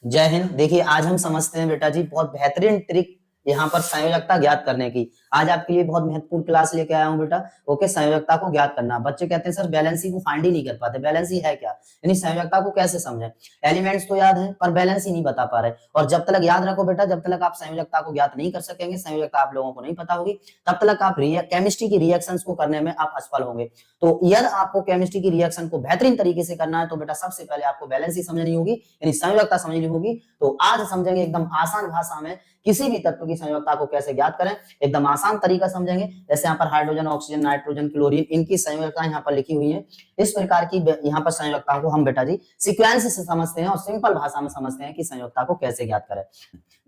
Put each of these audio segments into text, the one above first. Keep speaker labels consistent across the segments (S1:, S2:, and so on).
S1: जय हिंद। देखिए आज हम समझते हैं बेटा जी बहुत बेहतरीन ट्रिक यहाँ पर संयोजकता ज्ञात करने की। आज आपके लिए बहुत महत्वपूर्ण क्लास लेके आया हूँ बेटा। ओके, संयोजकता को ज्ञात करना। बच्चे कहते हैं सर बैलेंस ही को फाइंड ही नहीं कर पाते, बैलेंस ही है क्या, यानी संयोजकता को कैसे समझें। एलिमेंट्स तो याद है पर बैलेंस ही नहीं बता पा रहे। और जब तक याद रखो बेटा, जब तक आप संयोजकता को ज्ञात नहीं कर सकेंगे, संयोजकता आप लोगों को नहीं पता होगी, तब तक आप केमिस्ट्री की रिएक्शंस को करने में आप असफल होंगे। तो यदि आपको केमिस्ट्री की रिएक्शन को बेहतरीन तरीके से करना है तो बेटा सबसे पहले आपको बैलेंस ही समझनी होगी, यानी संयोजकता समझनी होगी। तो आज समझेंगे एकदम आसान भाषा में किसी भी तत्व की संयोजकता को कैसे ज्ञात करें, एकदम आसान तरीका समझेंगे। जैसे यहाँ पर हाइड्रोजन, ऑक्सीजन, नाइट्रोजन, क्लोरीन, इनकी संयोजकता यहाँ पर लिखी हुई है। इस प्रकार की यहाँ पर संयोजकताओं को हम बेटा जी सीक्वेंस से समझते हैं और सिंपल भाषा में समझते हैं कि संयोजकता को कैसे ज्ञात करें।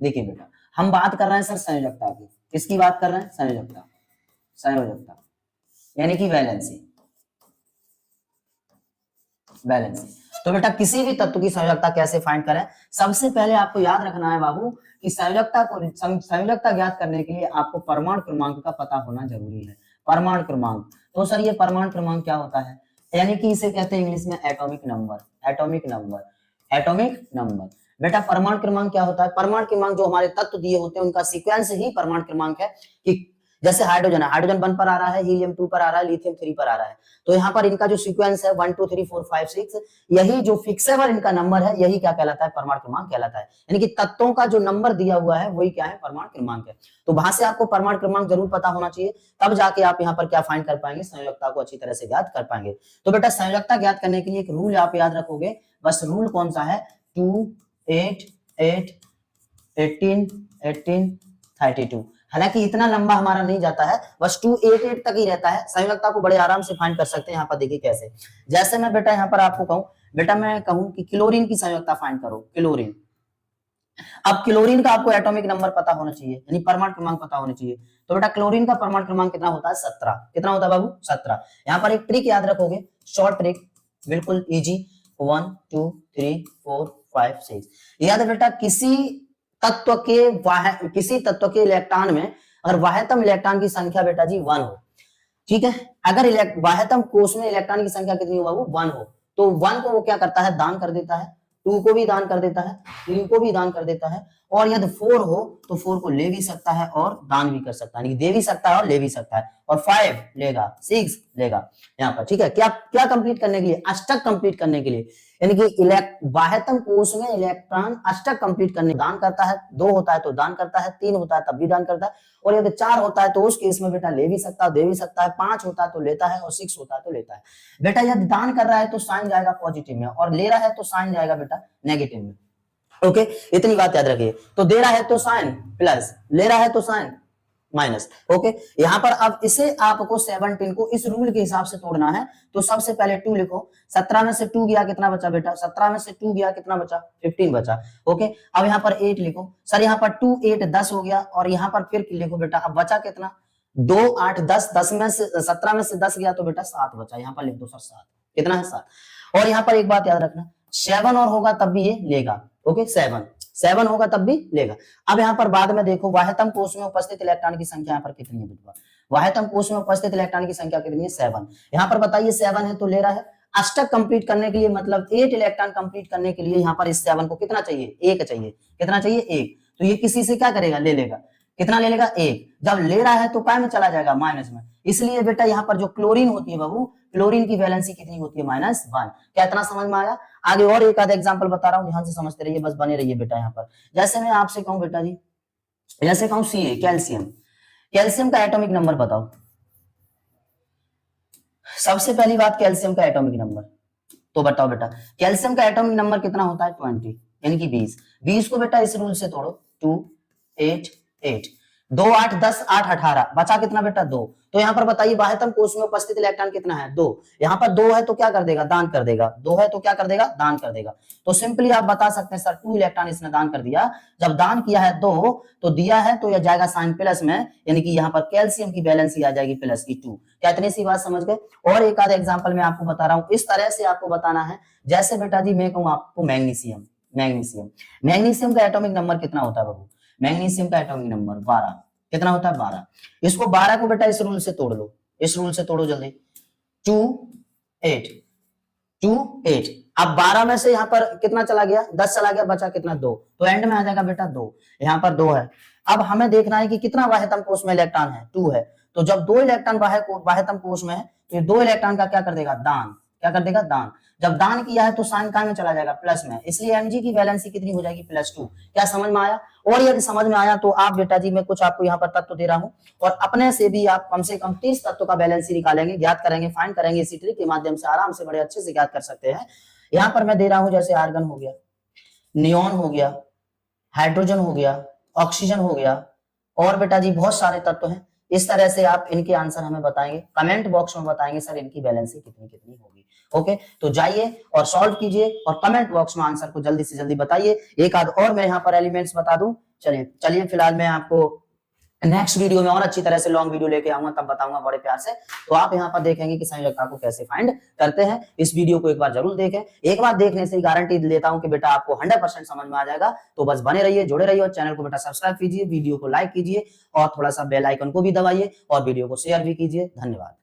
S1: देखिए बेटा, हम बात कर रहे हैं सर संयोजकता की। किसकी बात कर रहे हैं? संयोजकता। संयोजकता यानी कि वैलेंसी। बैलेंस। तो बेटा किसी भी तत्व की संयोजकता कैसे फाइंड करें, सबसे पहले आपको याद रखना है बाबू कि संयोजकता ज्ञात करने के लिए आपको परमाणु क्रमांक का पता होना जरूरी है। परमाणु क्रमांक, तो सर ये परमाणु क्रमांक क्या होता है? यानी कि इसे कहते हैं इंग्लिश में atomic number. Atomic number, atomic number. बेटा परमाणु क्रमांक क्या होता है? परमाणु क्रमांक जो हमारे तत्व दिए होते हैं उनका सीक्वेंस ही परमाणु क्रमांक है। कि जैसे हाइड्रोजन है, हाइड्रोजन 1 पर आ रहा है, हीलियम 2 पर आ रहा है, लिथियम 3 पर आ रहा है। तो यहाँ पर इनका जो सीक्वेंस है 1 2 3 4 5 6, यही जो फिक्सेबल इनका नंबर है यही क्या कहलाता है? परमाणु क्रमांक कहलाता है। यानी कि तत्वों का जो नंबर दिया हुआ है वही क्या है? परमाणु क्रमांक है। तो वहां से आपको परमाणु क्रमांक जरूर पता होना चाहिए, तब जाके आप यहाँ पर क्या फाइंड कर पाएंगे? संयोजकता को अच्छी तरह से ज्ञात कर पाएंगे। तो बेटा संयोजकता ज्ञात करने के लिए एक रूल आप याद रखोगे, बस रूल कौन सा है? 2 8 8 18 18 32। हालांकि इतना लंबा हमारा नहीं जाता है, बस 288 तक ही रहता है। संयोजकता को बड़े आराम से फाइंड कर सकते हैं। यहाँ पर देखिए कैसे। जैसे मैं बेटा यहाँ पर आपको कहूं, बेटा मैं कहूं कि क्लोरीन की संयोजकता फाइंड करो। क्लोरीन, अब क्लोरीन का आपको एटॉमिक नंबर पता होना चाहिए, यानी परमाणु क्रमांक पता होना चाहिए। तो बेटा क्लोरीन का परमाणु क्रमांक कितना होता है? 17। कितना होता है बाबू? 17। यहाँ पर एक ट्रिक याद रखोगे, शॉर्ट ट्रिक, बिल्कुल इजी। 1 2 3 4 5 6। याद है बेटा, किसी तत्व के इलेक्ट्रॉन में अगर वाह्यतम इलेक्ट्रॉन की संख्या बेटा जी 1 हो, ठीक है, अगर वाह्यतम कोष में इलेक्ट्रॉन की संख्या कितनी हो बाबू? 1 हो, तो 1 को वो क्या करता है? दान कर देता है। 2 को भी दान कर देता है, 3 को भी दान कर देता है, और यदि 4 हो तो 4 को ले भी सकता है और दान भी कर सकता है, दे भी सकता है और ले भी सकता है। और 5 लेगा, 6 लेगा यहाँ पर, ठीक है। क्या क्या कंप्लीट करने के लिए? अष्टक कंप्लीट करने के लिए। यानी कि वाह्यतम कोष में इलेक्ट्रॉन अष्टक कंप्लीट करने दान करता है। 2 होता है तो दान करता है, 3 होता है तब भी दान करता है, और यदि 4 होता है तो उस केस में बेटा ले भी सकता है, दे भी सकता है। 5 होता है तो लेता है, और 6 होता है तो लेता है। बेटा यदि दान कर रहा है तो साइन जाएगा पॉजिटिव में, और ले रहा है तो साइन जाएगा बेटा नेगेटिव में। ओके, इतनी बात याद रखिए। तो दे रहा है तो साइन प्लस, ले रहा है तो साइन माइनस। ओके, यहाँ पर अब इसे आपको 17 को इस रूल के हिसाब से तोड़ना है। तो सबसे पहले 2 लिखो। 17 में से 2 गया, कितना बचा बेटा? 17 में से 2 गया, कितना बचा? 15 बचा। ओके, अब यहाँ पर 8 लिखो। सर यहाँ पर 2 8 10 हो गया, और यहाँ पर फिर लिखो बेटा, अब बचा कितना? 2 8 10, 10 में से 17 में से 10 गया तो बेटा 7 बचा। यहाँ पर लिख दो सर 7। कितना है? 7। और यहाँ पर एक बात याद रखना, 7 और होगा तब भी ये लेगा। ओके, 7 होगा तब भी लेगा। अब यहाँ पर बाद में देखो, वाह्यतम कोष में उपस्थित इलेक्ट्रॉन की संख्या यहाँ पर कितनी है बेटा? वाह्यतम कोष में उपस्थित इलेक्ट्रॉन की संख्या कितनी है? 7। यहाँ पर बताइए 7 है तो ले रहा है। अष्टक कंप्लीट करने के लिए, मतलब 8 इलेक्ट्रॉन कंप्लीट करने के लिए यहाँ पर इस 7 को कितना चाहिए? 1 चाहिए। कितना चाहिए? 1। तो ये किसी से क्या करेगा? ले लेगा। कितना ले लेगा? 1। जब ले रहा है तो काय में चला जाएगा? माइनस में। इसलिए बेटा यहाँ पर जो क्लोरीन होती है बाबू, क्लोरीन की वैलेंसी कितनी होती है? -1। क्या इतना समझ में आया? आगे और एक आधा एग्जांपल बता रहा हूँ, ध्यान से समझते रहिए, बस बने रहिए बेटा। यहाँ पर जैसे मैं आपसे कहूँ बेटा जी, जैसे कहूँ Ca, कैल्शियम। कैल्शियम का एटॉमिक नंबर बताओ। सबसे पहली बात, कैल्शियम का एटॉमिक नंबर तो बताओ बेटा। कैल्शियम का एटॉमिक नंबर कितना होता है? 20, यानी कि 20। 20 को बेटा इस रूल से तोड़ो। 2 8 8, 2 8 10 8 18, बचा कितना बेटा? 2। तो यहाँ पर बताइए वाह्यतम कोष में उपस्थित इलेक्ट्रॉन कितना है? 2। यहाँ पर 2 है तो क्या कर देगा? दान कर देगा। 2 है तो क्या कर देगा? दान कर देगा। तो सिंपली आप बता सकते हैं सर 2 इलेक्ट्रॉन इसने दान कर दिया। जब दान किया है 2 तो दिया है तो यह जाएगा साइन प्लस में, यानी कि यहाँ पर कैल्शियम की बैलेंस आ जाएगी प्लस की 2। क्या इतनी सी बात समझ गए? और एक आधा एग्जाम्पल मैं आपको बता रहा हूँ, इस तरह से आपको बताना है। जैसे बेटा जी मैं कहूँ आपको मैग्नीशियम। मैग्नीशियम, मैग्नीशियम का एटॉमिक नंबर कितना होता है बाबू? मैग्नीशियम का एटॉमिक नंबर 12। कितना होता है? 12। इसको 12 को बेटा इस रूल से तोड़ लो। इस रूल से तोड़ो जल्दी। 2 8, 2 8, अब 12 में से यहाँ पर कितना चला गया, 10 चला गया, बचा कितना 2, तो एंड में आ जाएगा बेटा 2, यहाँ पर 2 है। अब हमें देखना है कि कितना बाह्यतम कोष में इलेक्ट्रॉन है, 2 है। तो जब 2 इलेक्ट्रॉन बाह्यतम कोष में है तो 2 इलेक्ट्रॉन का क्या कर देगा, दान। क्या कर देगा, दान। जब दान किया है तो साइन काय में चला जाएगा, प्लस में, इसलिए Mg की वैलेंसी कितनी हो जाएगी, +2। क्या समझ में आया? और यदि समझ में आया तो आप बेटा जी मैं कुछ आपको यहाँ पर तत्व दे रहा हूँ और अपने से भी आप कम से कम 30 तत्वों का वैलेंसी निकालेंगे, ज्ञात करेंगे, फाइंड करेंगे, इसी ट्रिक के माध्यम से आराम से बड़े अच्छे से ज्ञात कर सकते हैं। यहाँ पर मैं दे रहा हूं जैसे आर्गन हो गया, नियॉन हो गया, हाइड्रोजन हो गया, ऑक्सीजन हो गया, और बेटा जी बहुत सारे तत्व हैं। इस तरह से आप इनके आंसर हमें बताएंगे, कमेंट बॉक्स में बताएंगे सर इनकी वैलेंसी कितनी कितनी होगी। ओके, तो जाइए और सॉल्व कीजिए और कमेंट बॉक्स में आंसर को जल्दी से जल्दी बताइए। एक आध और मैं यहाँ पर एलिमेंट्स बता दूं। चलिए फिलहाल मैं आपको नेक्स्ट वीडियो में और अच्छी तरह से लॉन्ग वीडियो लेके आऊंगा, तब बताऊंगा बड़े प्यार से। तो आप यहाँ पर देखेंगे कि संयोजकता को कैसे फाइंड करते हैं। इस वीडियो को एक बार जरूर देखें, एक बार देखने से ही गारंटी लेता हूं कि बेटा आपको 100% समझ में आ जाएगा। तो बस बने रहिए, जुड़े रहिए और चैनल को बेटा सब्सक्राइब कीजिए, वीडियो को लाइक कीजिए और थोड़ा सा बेल आइकन को भी दबाइए और वीडियो को शेयर भी कीजिए। धन्यवाद।